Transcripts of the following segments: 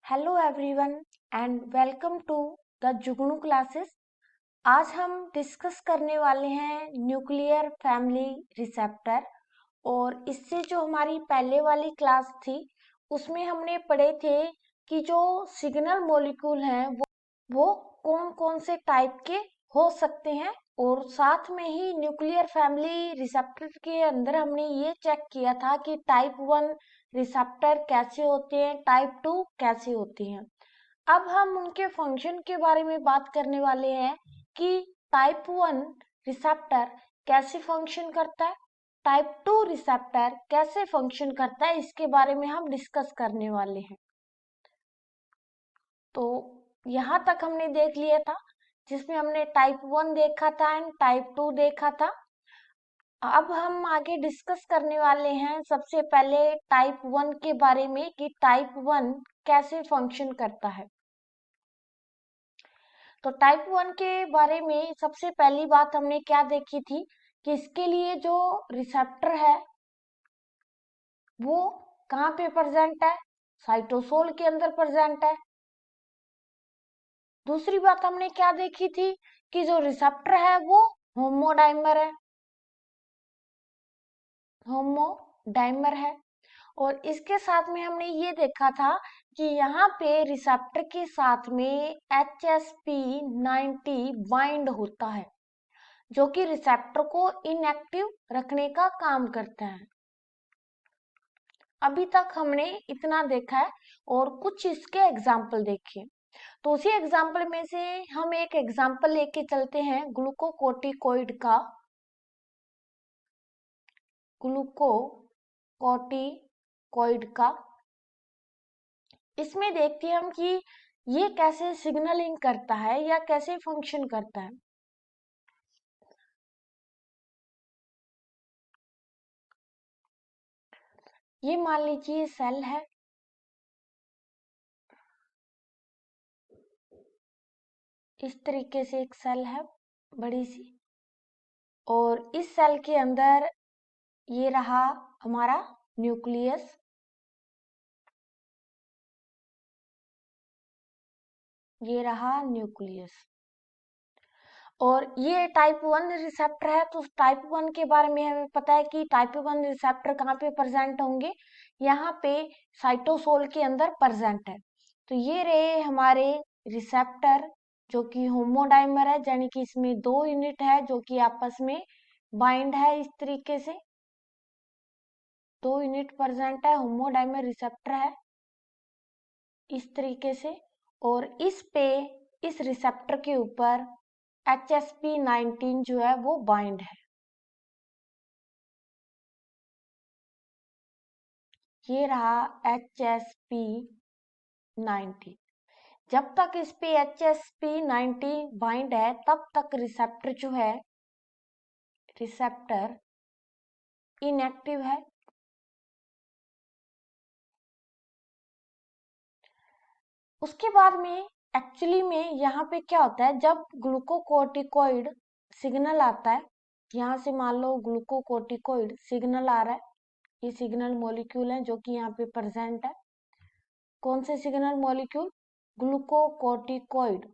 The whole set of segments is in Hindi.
Hello everyone and welcome to the Jugnu classes. आज हम डिस्कस करने वाले हैं न्यूक्लियर फैमिली रिसेप्टर। और इससे जो हमारी पहले वाली क्लास थी उसमें हमने पढ़े थे कि जो सिग्नल मॉलिक्यूल हैं वो कौन कौन से टाइप के हो सकते हैं। और साथ में ही न्यूक्लियर फैमिली रिसेप्टर के अंदर हमने ये चेक किया था कि टाइप 1 रिसेप्टर कैसे होते हैं, टाइप 2 कैसे होते हैं। अब हम उनके फंक्शन के बारे में बात करने वाले हैं कि टाइप 1 रिसेप्टर कैसे फंक्शन करता है, टाइप 2 रिसेप्टर कैसे फंक्शन करता है, इसके बारे में हम डिस्कस करने वाले हैं। तो यहाँ तक हमने देख लिया था जिसमें हमने टाइप 1 देखा था एंड टाइप 2 देखा था। अब हम आगे डिस्कस करने वाले हैं सबसे पहले टाइप 1 के बारे में कि टाइप 1 कैसे फंक्शन करता है। तो टाइप 1 के बारे में सबसे पहली बात हमने क्या देखी थी कि इसके लिए जो रिसेप्टर है वो कहाँ पे प्रेजेंट है, साइटोसोल के अंदर प्रेजेंट है। दूसरी बात हमने क्या देखी थी कि जो रिसेप्टर है वो होमोडाइमर है, होमोडाइमर है। और इसके साथ में हमने ये देखा था कि यहाँ पे रिसेप्टर के साथ में HSP90 बाइंड होता है जो कि रिसेप्टर को इनएक्टिव रखने का काम करता है। अभी तक हमने इतना देखा है और कुछ इसके एग्जाम्पल देखे। तो उसी एग्जाम्पल में से हम एक एग्जाम्पल लेके चलते हैं ग्लूकोकोर्टिकोइड का। ग्लूकोकोर्टिकोइड का इसमें देखते हैं हम कि ये कैसे सिग्नलिंग करता है या कैसे फंक्शन करता है। ये मान लीजिए सेल है, इस तरीके से एक सेल है बड़ी सी, और इस सेल के अंदर ये रहा हमारा न्यूक्लियस। ये रहा न्यूक्लियस और ये टाइप 1 रिसेप्टर है। तो टाइप 1 के बारे में हमें पता है कि टाइप 1 रिसेप्टर कहाँ पे प्रेजेंट होंगे, यहाँ पे साइटोसोल के अंदर प्रेजेंट है। तो ये रहे हमारे रिसेप्टर जो कि होमोडाइमर है, यानी कि इसमें 2 यूनिट है जो कि आपस में बाइंड है। इस तरीके से 2 यूनिट प्रेजेंट है, होमोडाइमर रिसेप्टर है इस तरीके से। और इस रिसेप्टर के ऊपर HSP19 जो है वो बाइंड है। ये रहा HSP19। जब तक इस पे HSP19 बाइंड है तब तक रिसेप्टर जो है, रिसेप्टर इनएक्टिव है। उसके बाद में एक्चुअली में यहाँ पे क्या होता है, जब ग्लूकोकोर्टिकोइड सिग्नल आता है, यहाँ से मान लो ग्लूकोकोर्टिकोइड सिग्नल आ रहा है, ये सिग्नल मॉलिक्यूल है जो कि यहाँ पे प्रेजेंट है। कौन से सिग्नल मॉलिक्यूल? Glucocorticoid,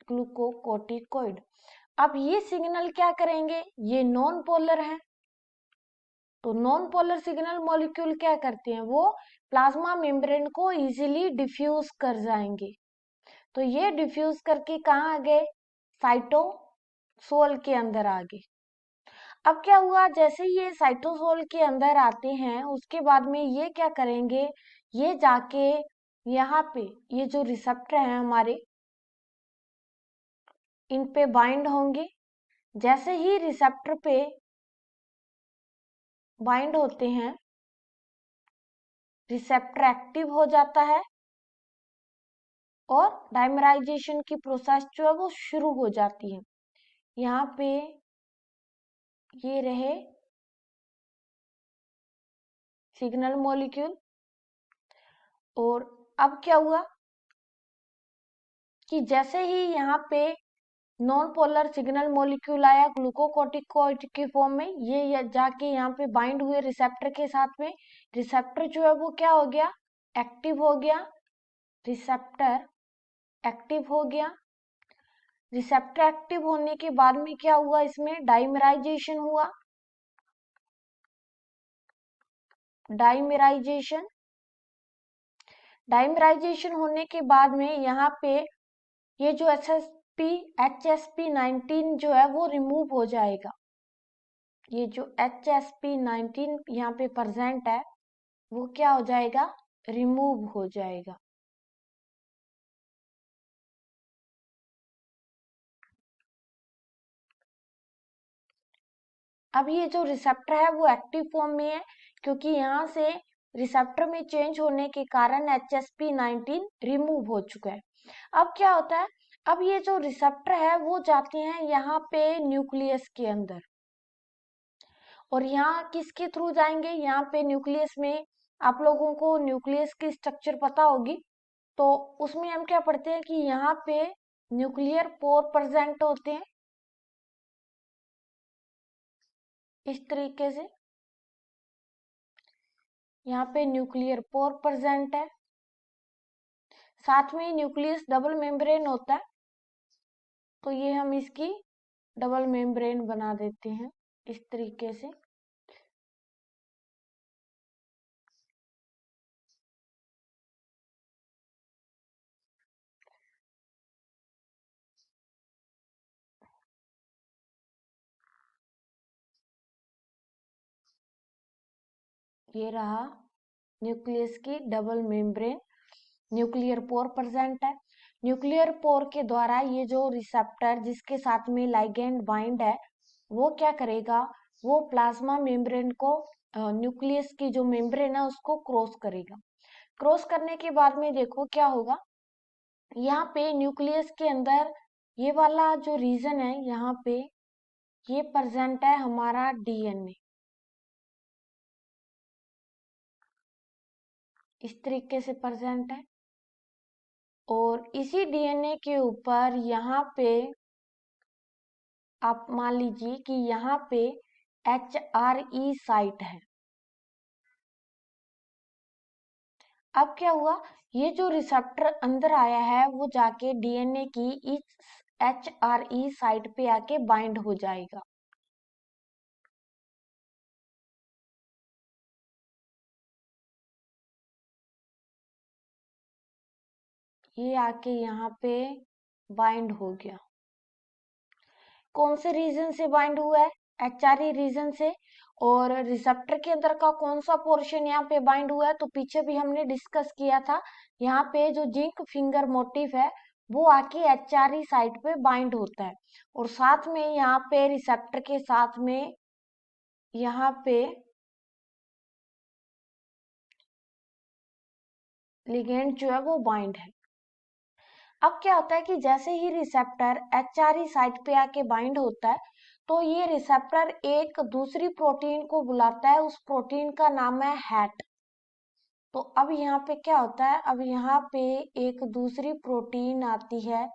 glucocorticoid. अब ये सिग्नल क्या करेंगे, ये नॉन पोलर है। तो नॉन पोलर सिग्नल मॉलिक्यूल क्या करते हैं, वो प्लाज्मा मेम्ब्रेन को इजीली डिफ्यूज कर जाएंगे। तो ये डिफ्यूज करके कहाँ आ गए, साइटोसोल के अंदर आ गए। अब क्या हुआ, जैसे ये साइटोसोल के अंदर आते हैं उसके बाद में ये क्या करेंगे, ये जाके यहाँ पे ये जो रिसेप्टर है हमारे, इन पे बाइंड होंगे। जैसे ही रिसेप्टर पे बाइंड होते हैं रिसेप्टर एक्टिव हो जाता है और डाइमराइजेशन की प्रोसेस जो है वो शुरू हो जाती है। यहाँ पे ये रहे सिग्नल मॉलिक्यूल। और अब क्या हुआ कि जैसे ही यहाँ पे नॉन पोलर सिग्नल मॉलिक्यूल आया ग्लूकोकोर्टिकोइड के फॉर्म में, ये जाके यहाँ पे बाइंड हुए रिसेप्टर के साथ में, रिसेप्टर जो है वो क्या हो गया, एक्टिव हो गया, रिसेप्टर एक्टिव हो गया। रिसेप्टर एक्टिव होने के बाद में क्या हुआ, इसमें डाइमराइजेशन हुआ। डाइमराइजेशन डाइमराइजेशन होने के बाद में यहाँ पे ये जो HSP19 जो है वो रिमूव हो जाएगा। ये जो HSP19 यहाँ पे प्रेजेंट है वो क्या हो जाएगा, रिमूव हो जाएगा। अब ये जो रिसेप्टर है वो एक्टिव फॉर्म में है, क्योंकि यहाँ से रिसेप्टर में चेंज होने के कारण HSP19 रिमूव हो चुका है। अब क्या होता है, अब ये जो रिसेप्टर है वो जाते हैं यहाँ पे न्यूक्लियस के अंदर, और यहाँ किसके थ्रू जाएंगे, यहाँ पे न्यूक्लियस में आप लोगों को न्यूक्लियस की स्ट्रक्चर पता होगी, तो उसमें हम क्या पढ़ते हैं कि यहाँ पे न्यूक्लियर पोर प्रेजेंट होते हैं इस तरीके से। यहाँ पे न्यूक्लियर पोर प्रेजेंट है, साथ में न्यूक्लियस डबल मेम्ब्रेन होता है, तो ये हम इसकी डबल मेम्ब्रेन बना देते हैं इस तरीके से। ये रहा न्यूक्लियस की double membrane, nuclear pore present है। न्यूक्लियर पोर के द्वारा ये जो रिसेप्टर जिसके साथ में लाइगेंड बाइंड है वो क्या करेगा, वो प्लाज्मा मेम्ब्रेन को, न्यूक्लियस की जो मेम्ब्रेन है उसको क्रॉस करेगा। क्रॉस करने के बाद में देखो क्या होगा, यहाँ पे न्यूक्लियस के अंदर ये वाला जो रीजन है यहाँ पे ये प्रेजेंट है हमारा डीएनए, इस तरीके से प्रेजेंट है। और इसी डीएनए के ऊपर यहाँ पे आप मान लीजिए कि यहाँ पे HRE साइट है। अब क्या हुआ, ये जो रिसेप्टर अंदर आया है वो जाके डीएनए की इस HRE साइट पे आके बाइंड हो जाएगा। ये आके यहाँ पे बाइंड हो गया। कौन से रीजन से बाइंड हुआ है, HRE रीजन से। और रिसेप्टर के अंदर का कौन सा पोर्शन यहाँ पे बाइंड हुआ है, तो पीछे भी हमने डिस्कस किया था, यहाँ पे जो जिंक फिंगर मोटिफ है वो आके HRE साइट पे बाइंड होता है। और साथ में यहाँ पे रिसेप्टर के साथ में यहाँ पे लिगेंड जो है वो बाइंड है। अब क्या होता है कि जैसे ही रिसेप्टर HRE साइट पे आके बाइंड होता है तो ये रिसेप्टर एक दूसरी प्रोटीन को बुलाता है, उस प्रोटीन का नाम है हैट। तो अब यहाँ पे क्या होता है, अब यहाँ पे एक दूसरी प्रोटीन आती है,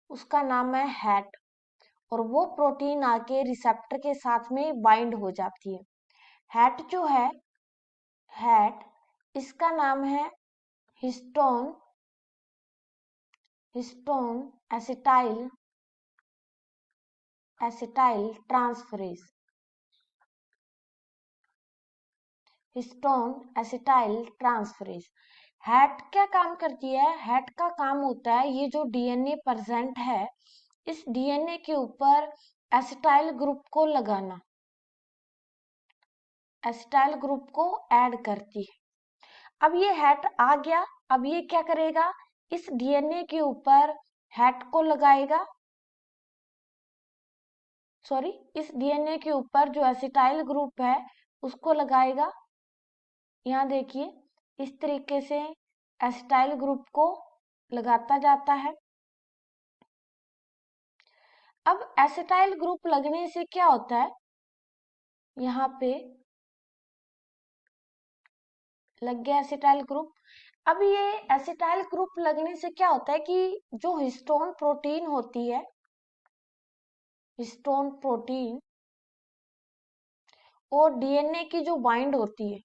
उसका नाम है हैट, और वो प्रोटीन आके रिसेप्टर के साथ में बाइंड हो जाती है। हैट जो है, हैट इसका नाम है histone, histone acetyl acetyl transferase, histone acetyl transferase. Hat क्या काम करती है, हैट का काम होता है ये जो डीएनए प्रेजेंट है इस डीएनए के ऊपर एसिटाइल ग्रुप को लगाना, एसिटाइल ग्रुप को ऐड करती है। अब ये हैट आ गया, अब ये क्या करेगा, इस डीएनए के ऊपर हैट को लगाएगा, सॉरी इस डीएनए के ऊपर जो एसिटाइल ग्रुप है उसको लगाएगा। यहाँ देखिए इस तरीके से एसिटाइल ग्रुप को लगाता जाता है। अब एसिटाइल ग्रुप लगने से क्या होता है, यहाँ पे लग गया एसिटाइल ग्रुप। अब ये एसिटाइल ग्रुप लगने से क्या होता है कि जो हिस्टोन प्रोटीन होती है, हिस्टोन प्रोटीन और डीएनए की जो बाइंड होती है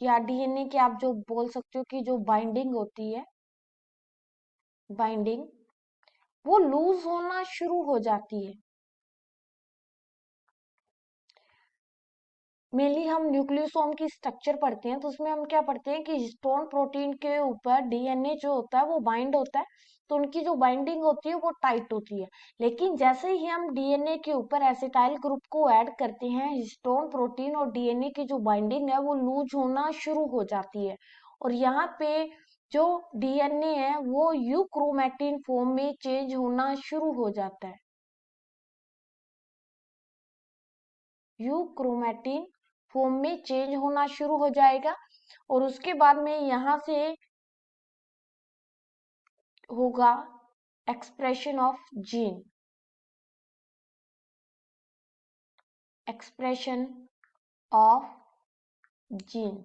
या डीएनए की आप जो बोल सकते हो कि जो बाइंडिंग होती है, बाइंडिंग, वो लूज होना शुरू हो जाती है। मेनली हम न्यूक्लियोसोम की स्ट्रक्चर पढ़ते हैं, तो उसमें हम क्या पढ़ते हैं कि हिस्टोन प्रोटीन के ऊपर डीएनए जो होता है वो बाइंड होता है, तो उनकी जो बाइंडिंग होती है वो टाइट होती है। लेकिन जैसे ही हम डीएनए के ऊपर एसिटाइल ग्रुप को ऐड करते हैं, हिस्टोन प्रोटीन और डीएनए की जो बाइंडिंग है वो लूज होना शुरू हो जाती है, और यहाँ पे जो डीएनए है वो यूक्रोमैटिन फॉर्म में चेंज होना शुरू हो जाता है। यूक्रोमैटिन फॉर्म में चेंज होना शुरू हो जाएगा, और उसके बाद में यहाँ से होगा expression of gene, expression of gene.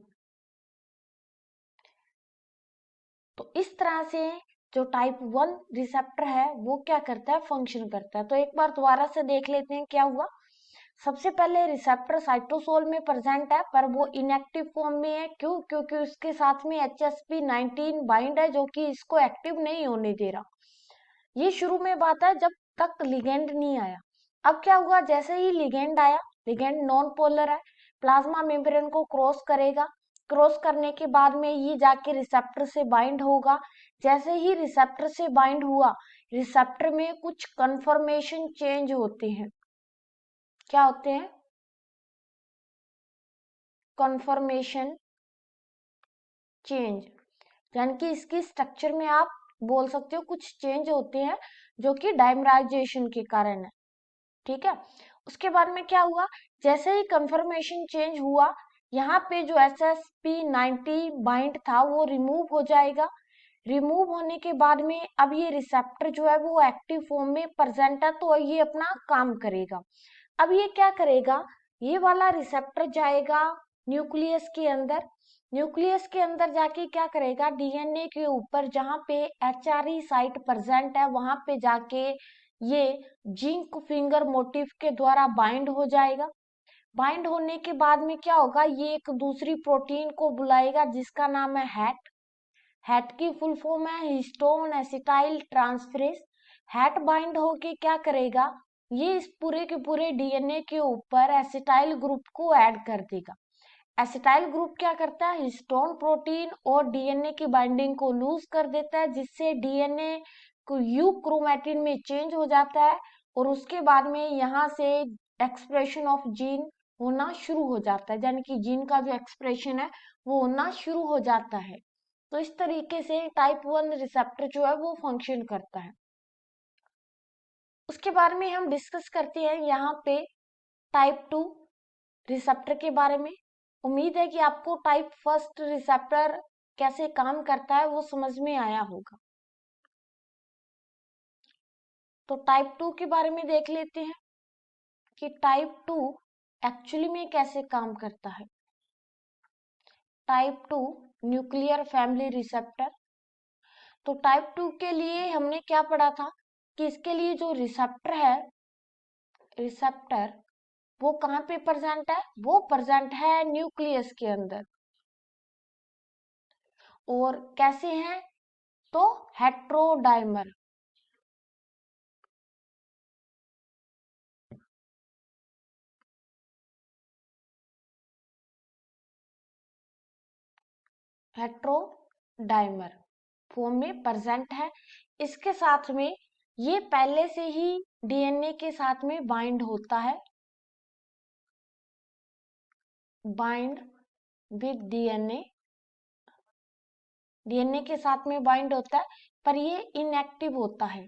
तो इस तरह से जो टाइप 1 रिसेप्टर है वो क्या करता है, फंक्शन करता है। तो एक बार दोबारा से देख लेते हैं क्या हुआ। सबसे पहले रिसेप्टर साइटोसोल में प्रेजेंट है, पर वो इनएक्टिव फॉर्म में है। क्यों? क्योंकि उसके साथ में HSP19 बाइंड है, जो कि इसको एक्टिव नहीं होने दे रहा। ये शुरू में बात है जब तक लिगेंड नहीं आया। अब क्या हुआ, जैसे ही लिगेंड आया, लिगेंड नॉन पोलर है, प्लाज्मा मेम्ब्रेन को क्रॉस करेगा, क्रॉस करने के बाद में ये जाके रिसेप्टर से बाइंड होगा। जैसे ही रिसेप्टर से बाइंड हुआ, रिसेप्टर में कुछ कन्फर्मेशन चेंज होते हैं। क्या होते हैं? कन्फर्मेशन चेंज, यानी कि इसकी स्ट्रक्चर में आप बोल सकते हो कुछ चेंज होते हैं, जो कि डाइमराइजेशन के कारण है। ठीक है। उसके बाद में क्या हुआ, जैसे ही कंफर्मेशन चेंज हुआ, यहाँ पे जो SSP90 बाइंड था वो रिमूव हो जाएगा। रिमूव होने के बाद में अब ये रिसेप्टर जो है वो एक्टिव फॉर्म में प्रेजेंट है, तो ये अपना काम करेगा। अब ये क्या करेगा, ये वाला रिसेप्टर जाएगा न्यूक्लियस के अंदर। न्यूक्लियस के अंदर जाके क्या करेगा, डीएनए के ऊपर जहाँ पे HRE साइट प्रेजेंट है वहां पे जाके ये जिंक फिंगर मोटिफ के द्वारा बाइंड हो जाएगा। बाइंड होने के बाद में क्या होगा, ये एक दूसरी प्रोटीन को बुलाएगा जिसका नाम है हैट। हैट की फुल फॉर्म है histone acetyl transferase. Hat bind होके क्या करेगा, ये इस पूरे के पूरे डीएनए के ऊपर एसिटाइल ग्रुप को ऐड कर देगा। एसिटाइल ग्रुप क्या करता है, हिस्टोन प्रोटीन और डीएनए की बाइंडिंग को लूज कर देता है, जिससे डीएनए को यूक्रोमैटिन में चेंज हो जाता है, और उसके बाद में यहाँ से एक्सप्रेशन ऑफ जीन होना शुरू हो जाता है, यानी कि जीन का जो एक्सप्रेशन है वो होना शुरू हो जाता है। तो इस तरीके से टाइप 1 रिसेप्टर जो है वो फंक्शन करता है। उसके बारे में हम डिस्कस करते हैं यहाँ पे टाइप 2 रिसेप्टर के बारे में। उम्मीद है कि आपको टाइप फर्स्ट रिसेप्टर कैसे काम करता है वो समझ में आया होगा। तो टाइप 2 के बारे में देख लेते हैं कि टाइप 2 एक्चुअली में कैसे काम करता है। Type 2 nuclear family receptor. तो टाइप 2 के लिए हमने क्या पढ़ा था कि इसके लिए जो रिसेप्टर है, रिसेप्टर वो कहाँ पे प्रेजेंट है, वो प्रेजेंट है न्यूक्लियस के अंदर। और कैसे हैं, तो हेट्रोडाइमर, हेट्रोडाइमर फॉर्म में प्रेजेंट है। इसके साथ में ये पहले से ही डीएनए के साथ में बाइंड होता है, बाइंड विद डीएनए, डीएनए के साथ में बाइंड होता है, पर ये इनएक्टिव होता है।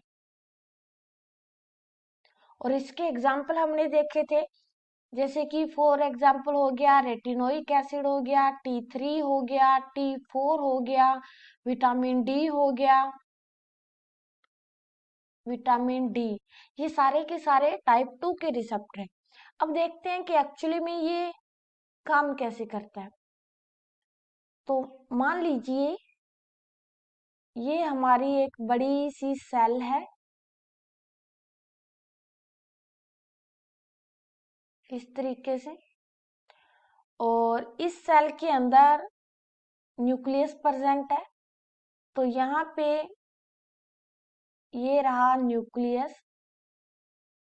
और इसके एग्जाम्पल हमने देखे थे, जैसे कि फॉर एग्जाम्पल हो गया रेटिनोइक एसिड हो गया, T3 हो गया, T4 हो गया, विटामिन डी हो गया, विटामिन डी, ये सारे के सारे टाइप 2 के रिसेप्टर हैं। अब देखते हैं कि एक्चुअली में ये काम कैसे करता है। तो मान लीजिए ये हमारी एक बड़ी सी सेल है, इस तरीके से, और इस सेल के अंदर न्यूक्लियस प्रेजेंट है। तो यहाँ पे ये रहा न्यूक्लियस।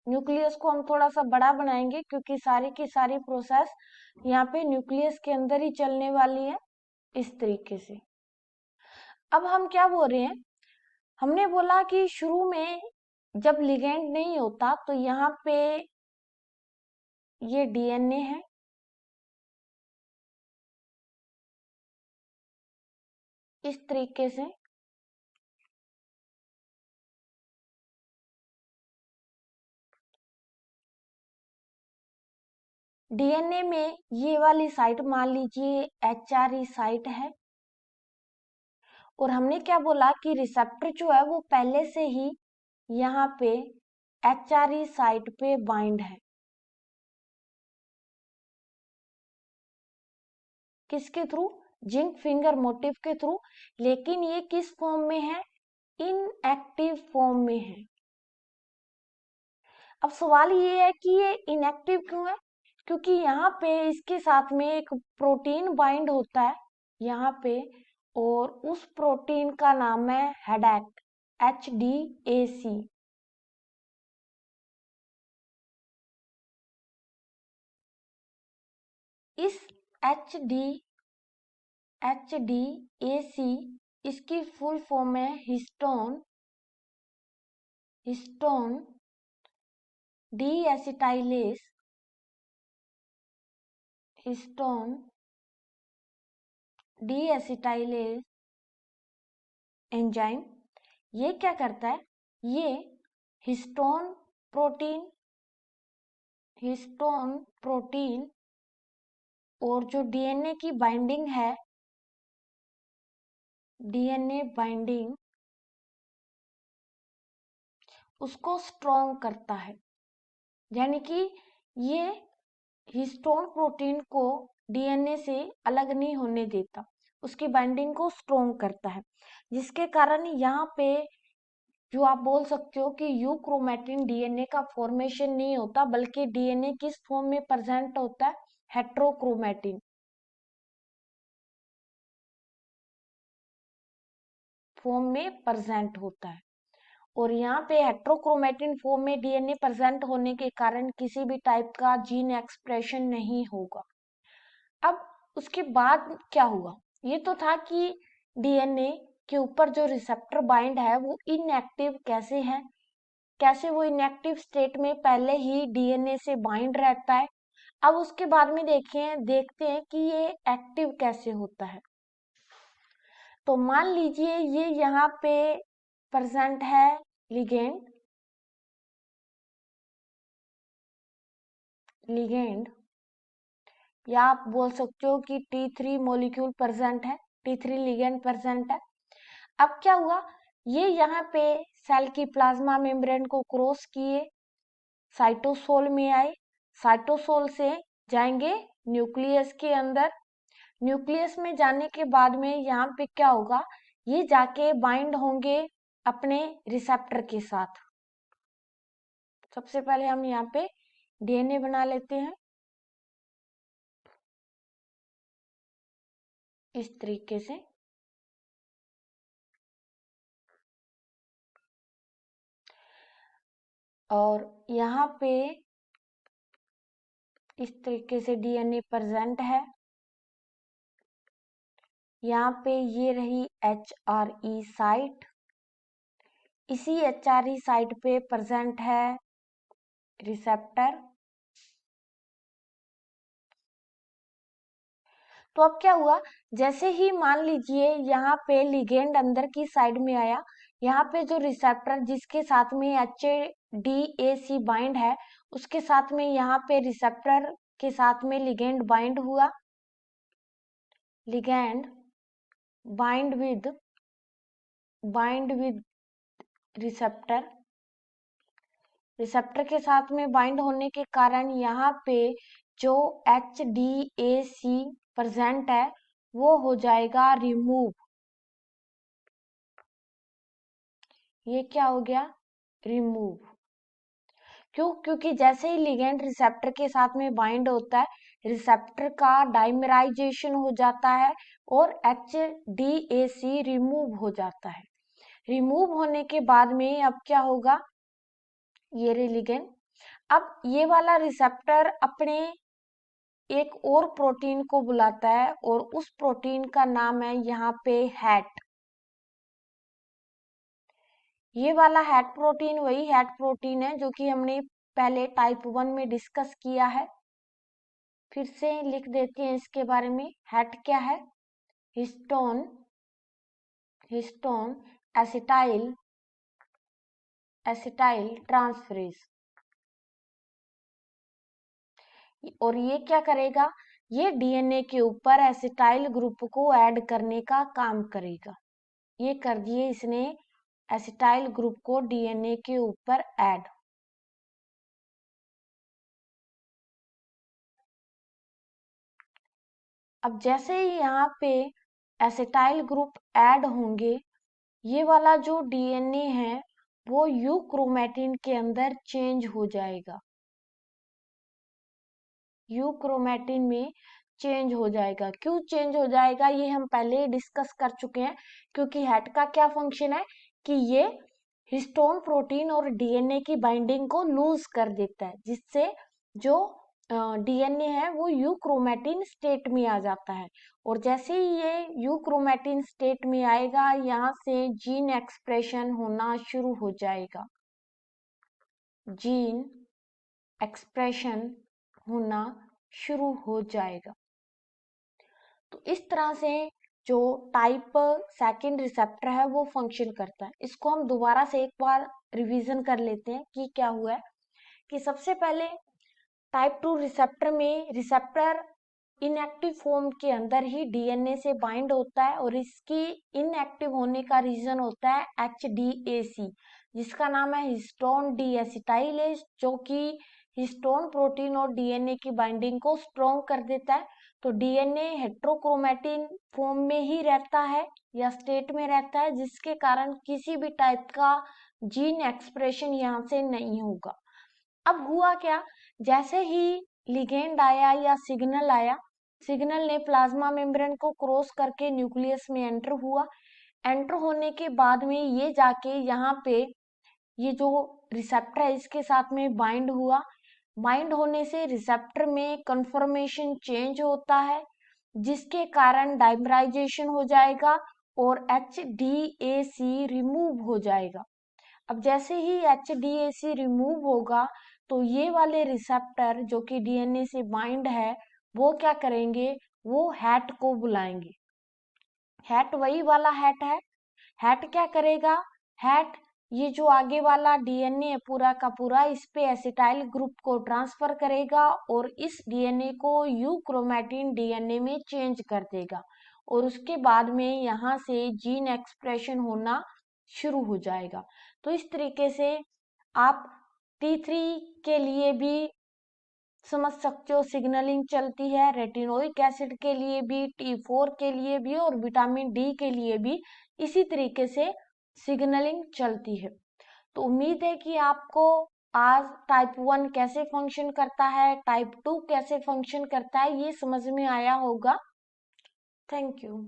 न्यूक्लियस को हम थोड़ा सा बड़ा बनाएंगे क्योंकि सारी की सारी प्रोसेस यहाँ पे न्यूक्लियस के अंदर ही चलने वाली है, इस तरीके से। अब हम क्या बोल रहे हैं, हमने बोला कि शुरू में जब लिगेंड नहीं होता तो यहाँ पे ये डीएनए है, इस तरीके से। डीएनए में ये वाली साइट मान लीजिए एचआरई साइट है, और हमने क्या बोला कि रिसेप्टर जो है वो पहले से ही यहाँ पे एचआरई साइट पे बाइंड है। किसके थ्रू? जिंक फिंगर मोटिव के थ्रू। लेकिन ये किस फॉर्म में है? इनएक्टिव फॉर्म में है। अब सवाल ये है कि ये इनएक्टिव क्यों है? क्योंकि यहाँ पे इसके साथ में एक प्रोटीन बाइंड होता है यहाँ पे, और उस प्रोटीन का नाम है HDAC, HDAC। इस HDAC इसकी फुल फॉर्म है हिस्टोन डीएसिटाइलेस एंजाइम। ये क्या करता है? ये हिस्टोन प्रोटीन और जो डीएनए की बाइंडिंग है, डीएनए बाइंडिंग उसको स्ट्रॉन्ग करता है। यानी कि ये हिस्टोन प्रोटीन को डीएनए से अलग नहीं होने देता, उसकी बाइंडिंग को स्ट्रॉन्ग करता है, जिसके कारण यहाँ पे जो आप बोल सकते हो कि यू क्रोमेटिन डीएनए का फॉर्मेशन नहीं होता, बल्कि डीएनए किस फॉर्म में प्रेजेंट होता है? हेट्रोक्रोमेटिन फॉर्म में प्रेजेंट होता है। और यहाँ पे हेट्रोक्रोमेटिन फॉर्म में डीएनए प्रेजेंट होने के कारण किसी भी टाइप का जीन एक्सप्रेशन नहीं होगा। अब उसके बाद क्या हुआ? ये तो था कि डीएनए के ऊपर जो रिसेप्टर बाइंड है वो इनएक्टिव कैसे है, कैसे वो इनएक्टिव स्टेट में पहले ही डीएनए से बाइंड रहता है। अब उसके बाद में देखते हैं कि ये एक्टिव कैसे होता है। तो मान लीजिए ये यहाँ पे प्रेजेंट है लिगेंड, या आप बोल सकते हो कि T3 मॉलिक्यूल प्रेजेंट है, T3 लिगेंड प्रेजेंट है। अब क्या हुआ? ये यहाँ पे सेल की प्लाज्मा मेम्ब्रेन को क्रॉस किए, साइटोसोल में आए, साइटोसोल से जाएंगे न्यूक्लियस के अंदर। न्यूक्लियस में जाने के बाद में यहाँ पे क्या होगा? ये जाके बाइंड होंगे अपने रिसेप्टर के साथ। सबसे पहले हम यहाँ पे डीएनए बना लेते हैं इस तरीके से। और यहाँ पे इस तरीके से डीएनए प्रेजेंट है। यहाँ पे ये रही एचआरई साइट, इसी एचआरई साइट पे प्रेजेंट है रिसेप्टर। तो अब क्या हुआ? जैसे ही मान लीजिए यहाँ पे लिगेंड अंदर की साइड में आया, यहाँ पे जो रिसेप्टर जिसके साथ में HDAC बाइंड है, उसके साथ में यहाँ पे रिसेप्टर के साथ में लिगेंड बाइंड हुआ। लिगेंड बाइंड विद रिसेप्टर के साथ में बाइंड होने के कारण यहाँ पे जो HDAC प्रेजेंट है वो हो जाएगा रिमूव। ये क्या हो गया? रिमूव। क्यों? क्योंकि जैसे ही लिगेंड रिसेप्टर के साथ में बाइंड होता है, रिसेप्टर का डाइमराइजेशन हो जाता है, और HDAC रिमूव हो जाता है। रिमूव होने के बाद में अब क्या होगा, ये लिगेंड अब ये वाला रिसेप्टर अपने एक और प्रोटीन को बुलाता है और उस प्रोटीन का नाम है यहाँ पे हैट। ये वाला हैट प्रोटीन वही हैट प्रोटीन है जो कि हमने पहले टाइप 1 में डिस्कस किया है। फिर से लिख देते हैं इसके बारे में। हैट क्या है? Histone acetyl transferase. और ये क्या करेगा, ये डीएनए के ऊपर एसिटाइल ग्रुप को ऐड करने का काम करेगा। ये कर दिए इसने एसिटाइल ग्रुप को डीएनए के ऊपर ऐड। अब जैसे ही यहाँ पे एसिटाइल ग्रुप ऐड होंगे, ये वाला जो डीएनए है वो यू क्रोमेटिन के अंदर चेंज हो जाएगा। यू क्रोमेटिन में चेंज हो जाएगा। क्यों चेंज हो जाएगा ये हम पहले ही डिस्कस कर चुके हैं, क्योंकि हैट का क्या फंक्शन है कि ये हिस्टोन प्रोटीन और डीएनए की बाइंडिंग को लूज कर देता है, जिससे जो डीएनए है वो यू क्रोमेटिन स्टेट में आ जाता है। और जैसे ही ये यू क्रोमेटिन स्टेट में आएगा, यहाँ से जीन एक्सप्रेशन होना शुरू हो जाएगा। जीन एक्सप्रेशन होना शुरू हो जाएगा। तो इस तरह से जो टाइप सेकंड रिसेप्टर है वो फंक्शन करता है। इसको हम दोबारा से एक बार रिवीजन कर लेते हैं कि क्या हुआ है। कि सबसे पहले टाइप 2 रिसेप्टर में रिसेप्टर इनएक्टिव फॉर्म के अंदर ही डीएनए से बाइंड होता है और इसकी इनएक्टिव होने का रीजन होता है HDAC, जिसका नाम है हिस्टोन डीएसिटाइलेज, जो कि हिस्टोन प्रोटीन और डीएनए की बाइंडिंग को स्ट्रॉन्ग कर देता है। तो डीएनए हेट्रोक्रोमेटिन फॉर्म में ही रहता है या स्टेट में रहता है, जिसके कारण किसी भी टाइप का जीन एक्सप्रेशन यहाँ से नहीं होगा। अब हुआ क्या, जैसे ही लिगेंड आया या सिग्नल आया, सिग्नल ने प्लाज्मा मेम्ब्रेन को क्रॉस करके न्यूक्लियस में एंटर हुआ। एंटर होने के बाद में ये जाके यहाँ पे ये जो रिसेप्टर है इसके साथ में बाइंड हुआ। बाइंड होने से रिसेप्टर में कन्फर्मेशन चेंज होता है, जिसके कारण डाइमराइजेशन हो जाएगा और HDAC रिमूव हो जाएगा। अब जैसे ही HDAC रिमूव होगा तो ये वाले रिसेप्टर जो कि डीएनए से बाइंड है वो क्या करेंगे, वो हैट को बुलाएंगे। हैट वही वाला हैट है। हैट क्या करेगा, हैट ये जो आगे वाला डीएनए है पूरा का पूरा, इस पे एसिटाइल ग्रुप को ट्रांसफर करेगा और इस डीएनए को यू क्रोमेटिन डीएनए में चेंज कर देगा। और उसके बाद में यहाँ से जीन एक्सप्रेशन होना शुरू हो जाएगा। तो इस तरीके से आप T3 के लिए भी समझ सकते हो सिग्नलिंग चलती है, रेटिनोइक एसिड के लिए भी, T4 के लिए भी और विटामिन डी के लिए भी इसी तरीके से सिग्नलिंग चलती है। तो उम्मीद है कि आपको आज टाइप 1 कैसे फंक्शन करता है, टाइप 2 कैसे फंक्शन करता है, ये समझ में आया होगा। Thank you.